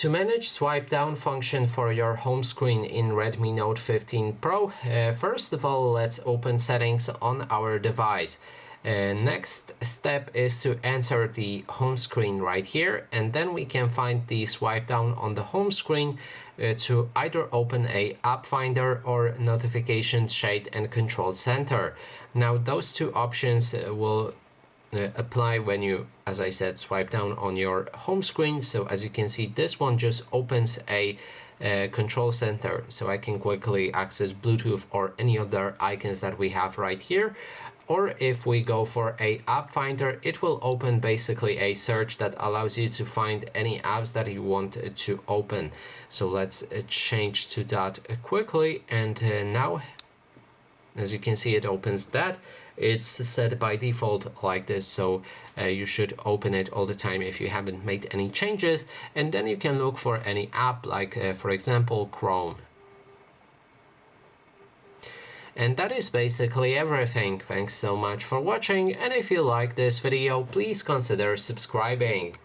To manage swipe down function for your home screen in Redmi Note 15 Pro, first of all, let's open settings on our device. Next step is to enter the home screen right here, and then we can find the swipe down on the home screen to either open a app finder or notification shade and control center. Now those two options will apply when you, as I said, swipe down on your home screen. So as you can see, this one just opens a control center, so I can quickly access Bluetooth or any other icons that we have right here. Or if we go for a app finder, it will open basically a search that allows you to find any apps that you want to open. So let's change to that quickly, and now as you can see, it opens that. It's set by default like this, so you should open it all the time if you haven't made any changes, and then you can look for any app like for example Chrome. And that is basically everything. Thanks so much for watching, and if you like this video, please consider subscribing.